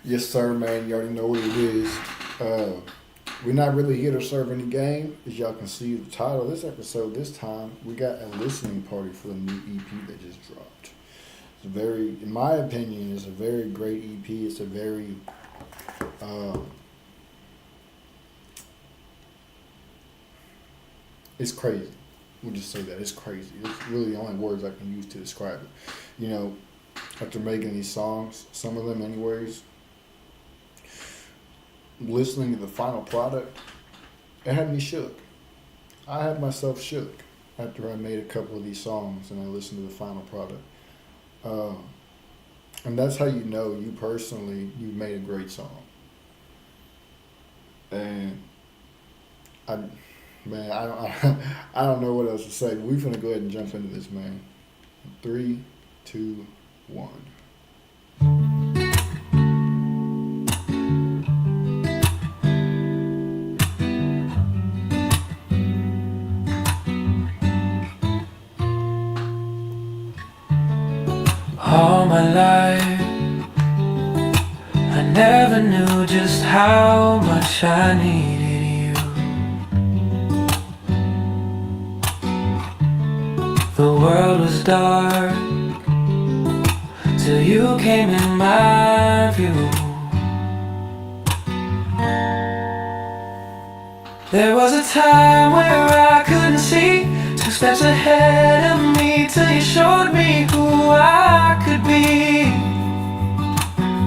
Yes, sir, man. You already know what it is. Uh, we're not really here to serve any game. As y'all can see the title of this episode, this time we got a listening party for the new EP that just dropped. It's a very, in my opinion, it's a very great EP. It's a very, uh, it's crazy. We'll just say that. It's crazy. It's really the only words I can use to describe it. You know, after making these songs, some of them anyways, listening to the final product, it had me shook. I had myself shook after I made a couple of these songs and I listened to the final product. Um, and that's how you know you personally you made a great song. And I, man, I don't, I don't know what else to say. We're gonna go ahead and jump into this, man. Three, two, one. All my life, I never knew just how much I needed you. The world was dark till you came in my view. There was a time where I couldn't see 2 steps ahead of me till you showed me who I could be.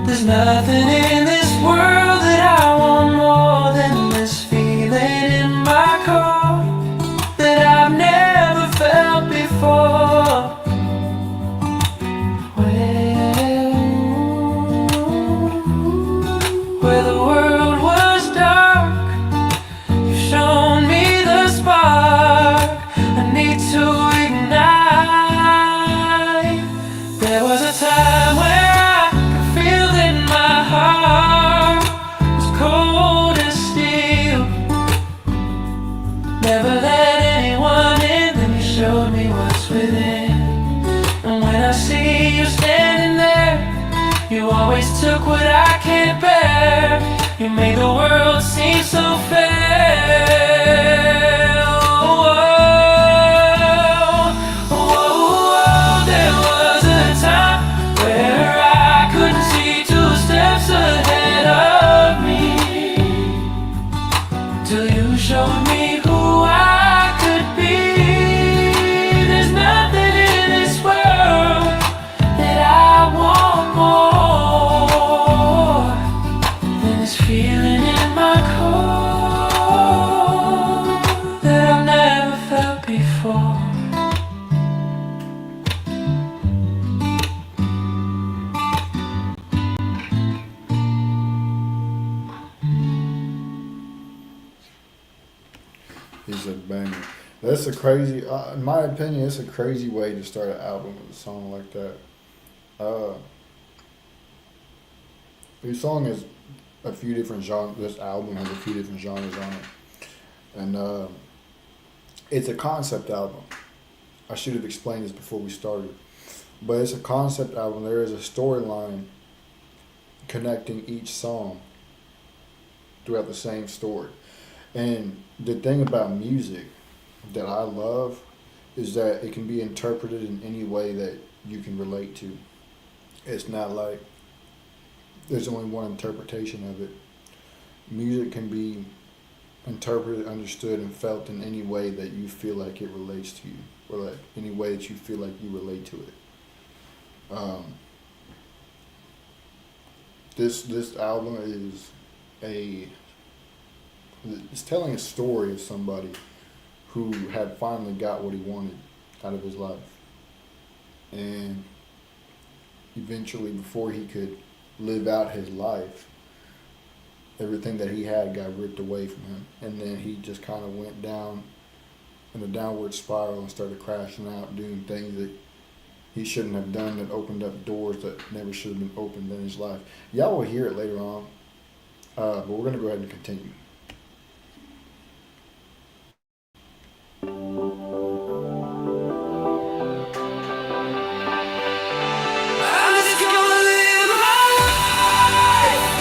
There's nothing in this world that I want more than this feeling in my core that I've never felt before. Where the world was dark, you shone me the spark I need to ignite. There was a time where I could feel that my heart was cold as steel. Never let anyone in, then you showed me what's within. And when I see you standing there, you always took what I can't bear. You made the world seem so fair. Oh, oh, oh, there was a time where I couldn't see 2 steps ahead of me till you showed me who I could be. There's nothing in this world that I want more than this feeling in my core that I've never felt before. It's a banger. That's a crazy, in my opinion, it's a crazy way to start an album with a song like that. Uh, this song has a few different genres. This album has a few different genres on it, and it's a concept album. I should have explained this before we started, but it's a concept album. There is a storyline connecting each song throughout the same story. And the thing about music that I love is that it can be interpreted in any way that you can relate to. It's not like there's only one interpretation of it. Music can be interpreted, understood, and felt in any way that you feel like it relates to you, or like any way that you feel like you relate to it. Um, this album is a it's telling a story of somebody who had finally got what he wanted out of his life. And eventually, before he could live out his life, everything that he had got ripped away from him. And then he just kind of went down in a downward spiral and started crashing out, doing things that he shouldn't have done, that opened up doors that never should have been opened in his life. Y'all will hear it later on, but we're going to go ahead and continue. I'm just gonna live my life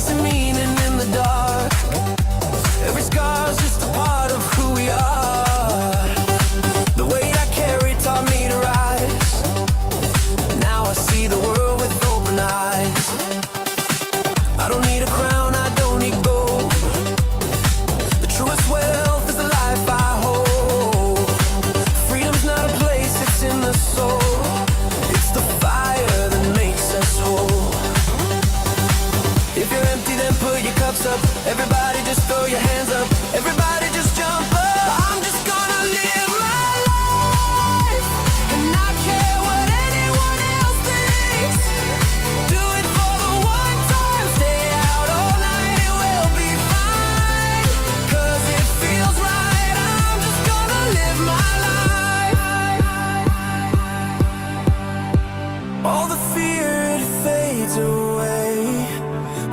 chasing meaning in the dark. Every scar's just a part of who we are. The weight I carry taught me to rise. Now I see the world with open eyes. I don't need a crown, I don't need gold. The truest wealth is the life I hold. Freedom's not a place, it's in the soul. It's the fire that makes us whole. If you're empty, then put your cups up. Everybody just throw your hands up. Everybody just jump up. I'm just gonna live my life and not care what anyone else thinks. Do it for the one time, stay out all night, it will be fine. 'Cause it feels right, I'm just gonna live my life. All the fear, it fades away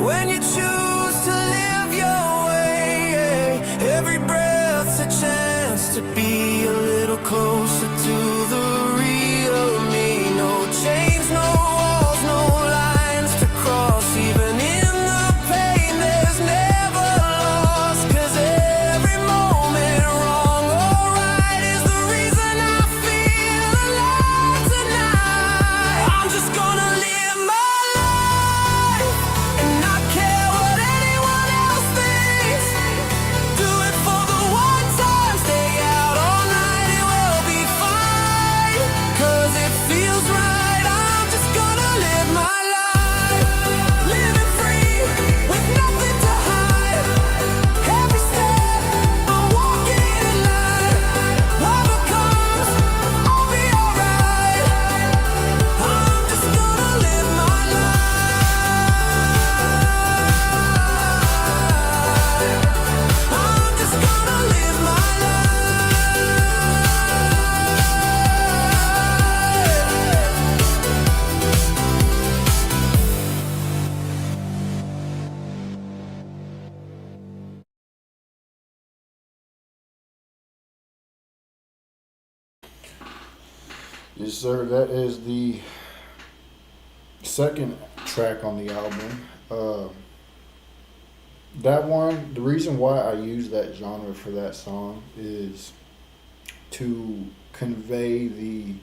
when you choose to live your way. Every breath's a chance to be a little closer to the real me. No chains, no walls, no lines to cross. Even in the pain, there's never loss. 'Cause every moment, wrong or right, is the reason I feel alive tonight. I'm just gonna live my life and not care what anyone else thinks. Do it for the one time, stay out all night, it will be fine. 'Cause it feels right, I'm just gonna live my life. Living free with nothing to hide. Every step I'm walking in line. Whatever comes, I'll be alright. I'm just gonna live my life. I'm just gonna live my Yes, sir. That is the second track on the album. That one, the reason why I use that genre for that song is to convey the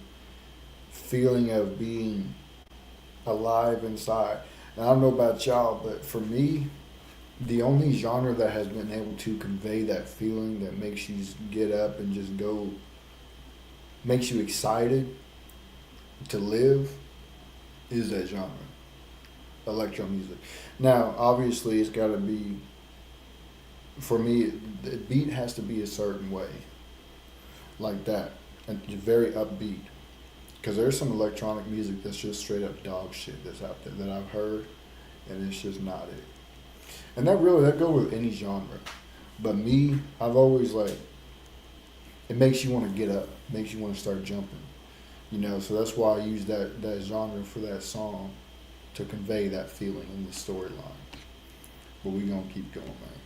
feeling of being alive inside. And I don't know about y'all, but for me, the only genre that has been able to convey that feeling that makes you just get up and just go, makes you excited to live, is that genre, electro music. Now, obviously, it's got to be, for me, the beat has to be a certain way, like that, and very upbeat. Because there's some electronic music that's just straight up dog shit that's out there that I've heard, and it's just not it. And that go with any genre. But me, I've always it makes you want to get up, makes you want to start jumping. So that's why I use that genre for that song, to convey that feeling in the storyline. But we gonna keep going, man.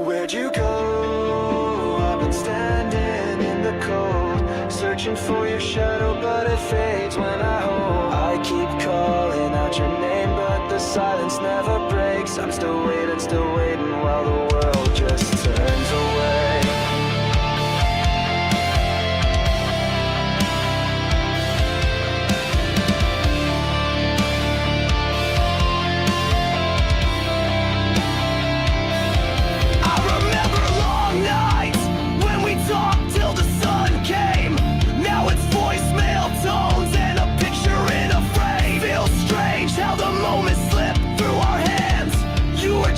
Where'd you go? I've been standing in the cold, searching for your shadow, but it fades when I hold. I keep calling out your name, but the silence never breaks. I'm still waiting while the world just turns away.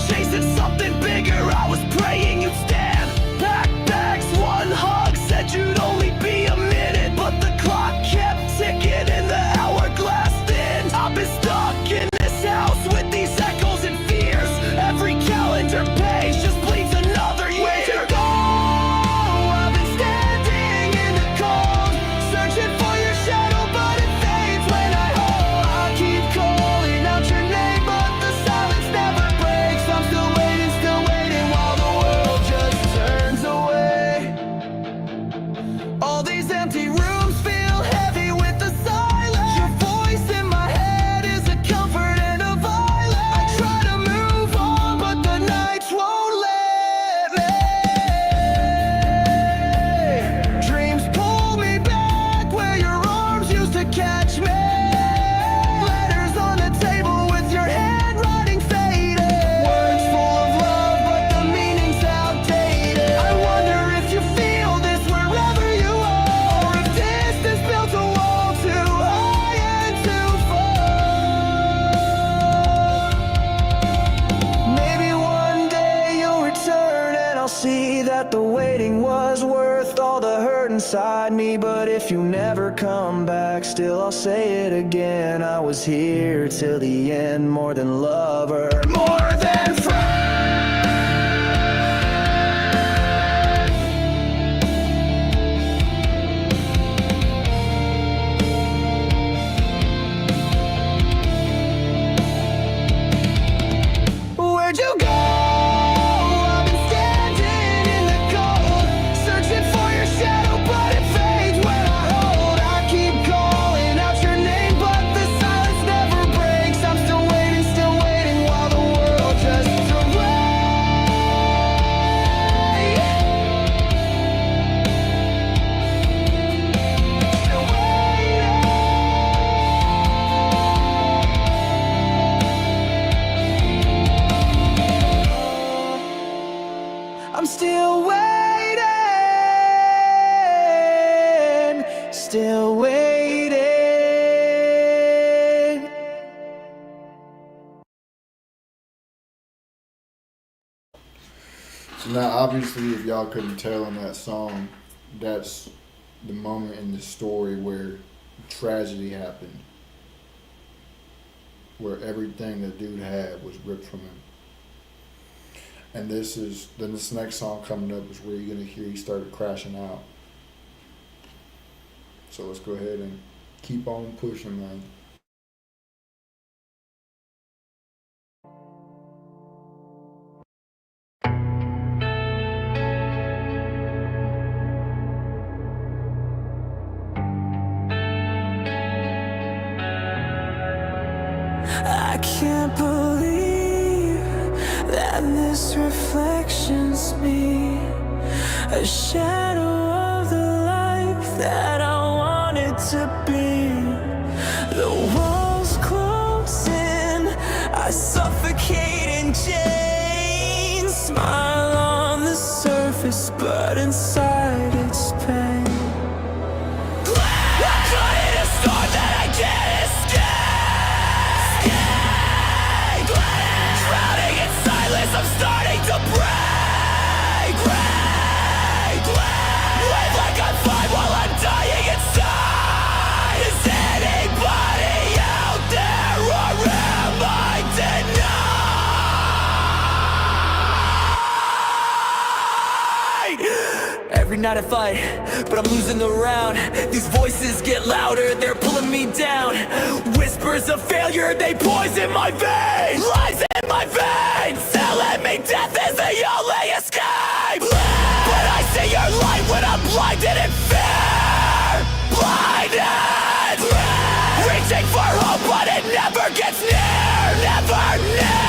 Chasing something bigger, I was praying you'd beside me. But if you never come back, still I'll say it again. I was here till the end, more than lover, more than friend. Where'd you go? I've been standing in the cold, searching for your shadow, but it fades when I hold. I keep calling out your name, but the silence never breaks. I'm still waiting while the world just away. Still waiting. I'm still waiting, still waiting. So now, obviously, if y'all couldn't tell in that song, that's the moment in the story where tragedy happened, where everything the dude had was ripped from him. And this next song coming up is where you're gonna hear he started crashing out. So let's go ahead and keep on pushing, man. I can't believe that this reflection's me, a shadow of the life that I wanted to be. The walls close in, I suffocate in chains. Smile on the surface, but inside it's pain. I'm caught in a storm that I can't escape. Drowning in silence, I'm starting to break. Wave like I'm fine while I'm dying inside. Is anybody out there, or am I denied? Every night I fight, but I'm losing the round. These voices get louder, they're pulling me down. Whispers of failure, they poison my veins. Lies in my veins, telling me death is the only escape. But I see your light when I'm blinded in fear. Blinded, reaching for hope, but it never gets near. Never near.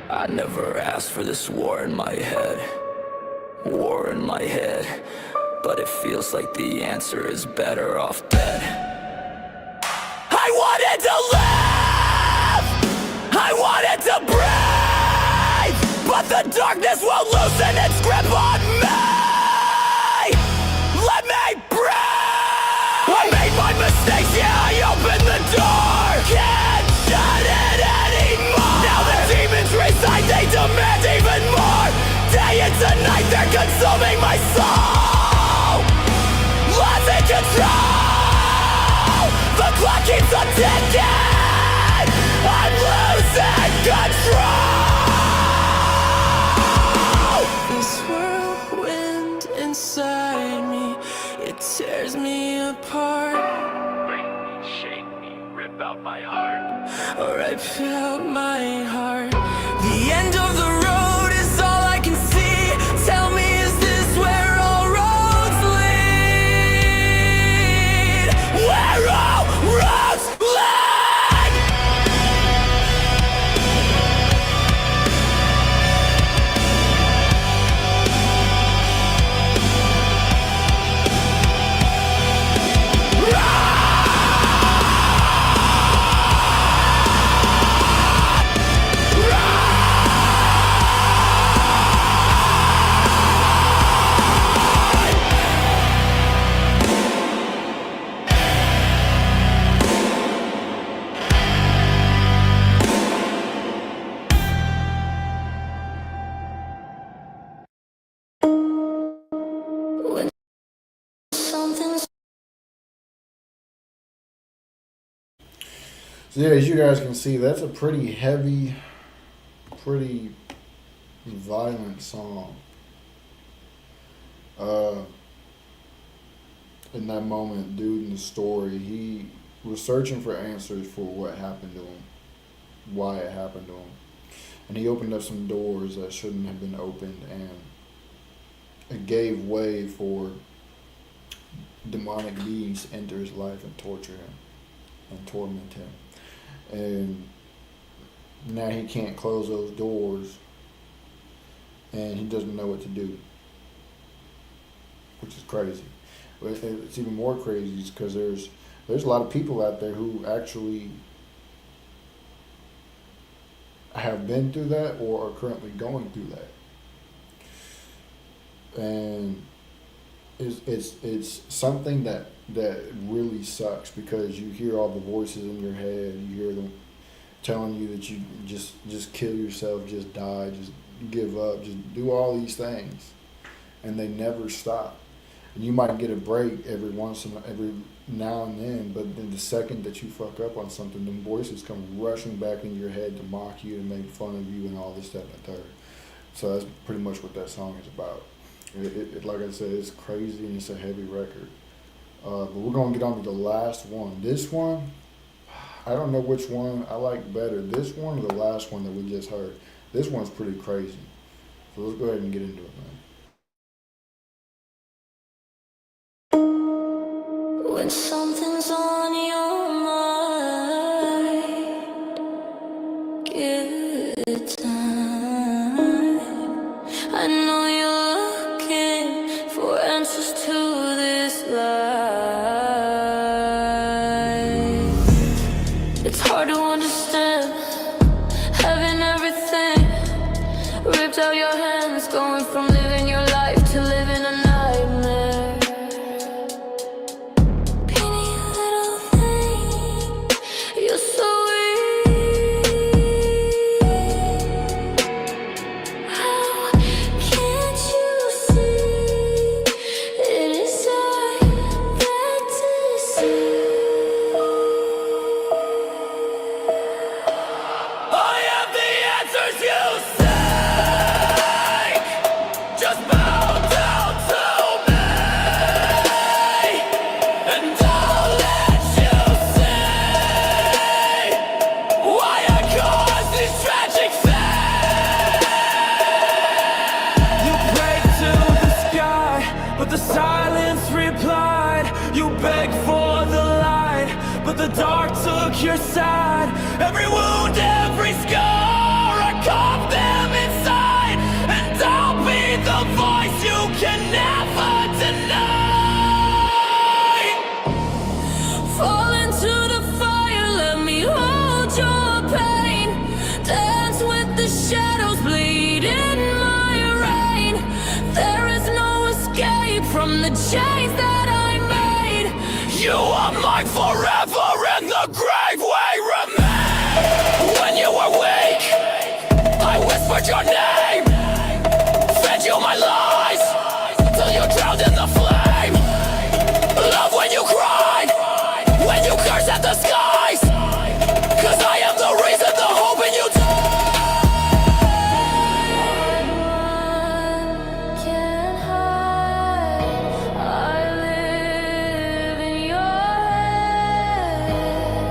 I never asked for this war in my head. War in my head, but it feels like the answer is better off dead. I wanted to live, I wanted to breathe, but the darkness won't loosen its grip on me. Let me breathe. I made my mistakes, yeah, I opened the door. Can't shut it anymore. Now the demons reside, they demand even more. Day into night, they're consuming my soul. Losing control. The clock keeps on ticking. I'm losing control. This whirlwind inside me, it tears me apart. Break me, shake me, rip out my heart. Rip out my heart. The end of the road is all I can see. Tell me, is this where all roads lead? Where all roads lead? So yeah, as you guys can see, that's a pretty heavy, pretty violent song. Uh, in that moment, dude in the story, he was searching for answers for what happened to him, why it happened to him. And he opened up some doors that shouldn't have been opened, and it gave way for demonic beings to enter his life and torture him and torment him. And now he can't close those doors, and he doesn't know what to do, which is crazy. But it's even more crazy because there's a lot of people out there who actually have been through that or are currently going through that, and it's something that really sucks, because you hear all the voices in your head. You hear them telling you that you just kill yourself, just die, just give up, just do all these things, and they never stop. And you might get a break every now and then, but then the second that you fuck up on something, them voices come rushing back into your head to mock you and make fun of you and all this, that, and the third. So that's pretty much what that song is about. It like I said, it's crazy and it's a heavy record. But we're gonna get on to the last one. This one, I don't know which one I like better. This one or the last one that we just heard. This one's pretty crazy. So let's go ahead and get into it, man. When something's on your mind, give it time. I know you're looking for answers to this life. It's hard to understand, having everything ripped out your hands, going from living your life to living a nightmare. But the silence replied. You begged for the light, but the dark took your side. Every wound, every scar, I carved them inside. And I'll be the voice you can never deny. Fall into the fire, let me hold your pain. Dance with the shadows, bleed in my rain. There is no escape from the chains that I made. You are mine forever, in the grave we remain. When you were weak, I whispered your name, fed you my lies, till you drowned in the flame. Love when you cried, when you cursed at the skies, 'cause I am the reason, the hope in you died. Can't hide, I live in your head.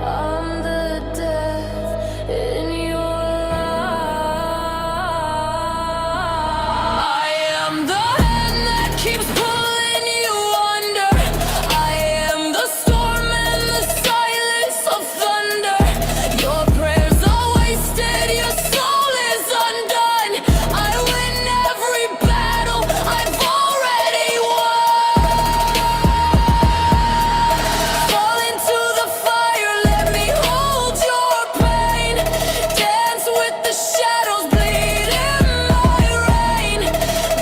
I'm the death in your life. I am the hand that keeps pulling you under. I am the storm and the silence of thunder. Your prayers are wasted, your soul is undone. I win every battle, I've already won. Fall into the fire, let me hold your pain. Dance with the shadows, bleed in my rain.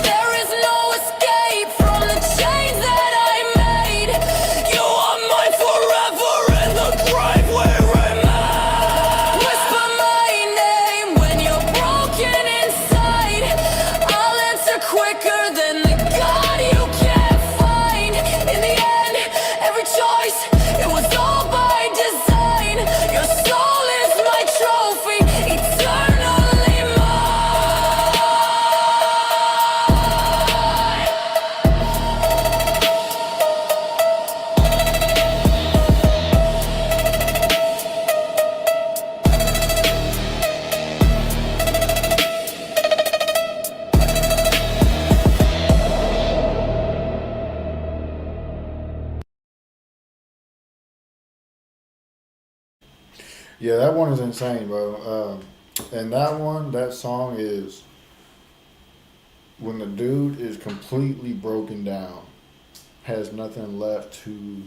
There is no escape from the chains that I made. You are mine forever, in the grave we remain. Whisper my name when you're broken inside. I'll answer quicker than the God you can't find. In the end, every choice, it was all by design. Yeah, that one is insane, bro. And that song is when the dude is completely broken down, has nothing left to,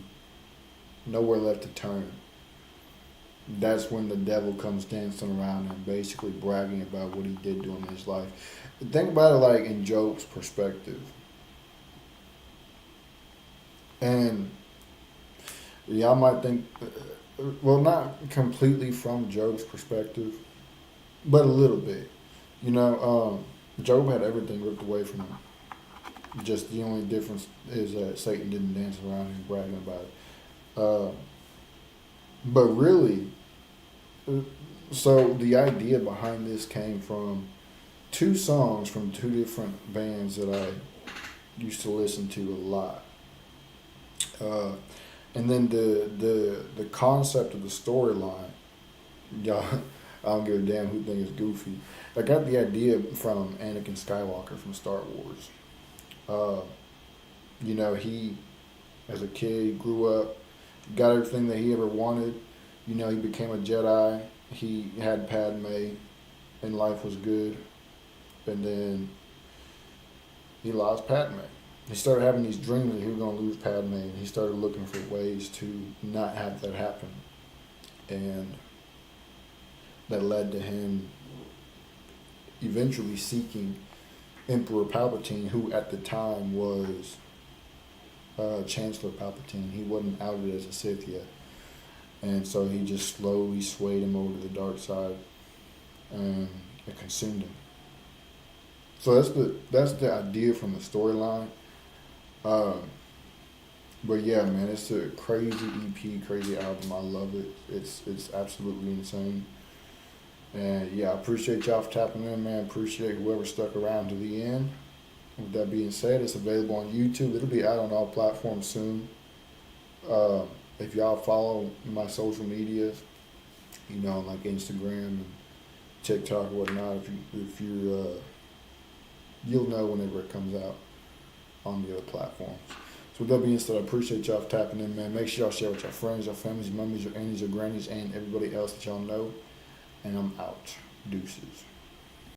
nowhere left to turn. That's when the devil comes dancing around and basically bragging about what he did during his life. Think about it like in Job's perspective. And y'all might think, well, not completely from Job's perspective, but a little bit. You know, Job had everything ripped away from him. Just the only difference is that Satan didn't dance around and bragging about it. But really, so the idea behind this came from two songs from two different bands that I used to listen to a lot. And then the concept of the storyline, y'all, I don't give a damn who thinks it's goofy. I got the idea from Anakin Skywalker from Star Wars. You know, he, as a kid, grew up, got everything that he ever wanted. You know, he became a Jedi. He had Padme, and life was good. And then he lost Padme. He started having these dreams that he was going to lose Padme, and he started looking for ways to not have that happen. And that led to him eventually seeking Emperor Palpatine, who at the time was Chancellor Palpatine. He wasn't outed as a Sith yet. And so he just slowly swayed him over to the dark side, and it consumed him. So that's the idea from the storyline. But yeah, man, it's a crazy EP, crazy album. I love it. It's absolutely insane. And yeah, I appreciate y'all for tapping in, man. Appreciate whoever stuck around to the end. With that being said, it's available on YouTube. It'll be out on all platforms soon. If y'all follow my social medias, you know, like Instagram and TikTok or whatnot, if you you'll know whenever it comes out on the other platforms. So with that being said, I appreciate y'all for tapping in, man. Make sure y'all share with your friends, your families, your mummies, your aunties, your grannies, and everybody else that y'all know. And I'm out. Deuces.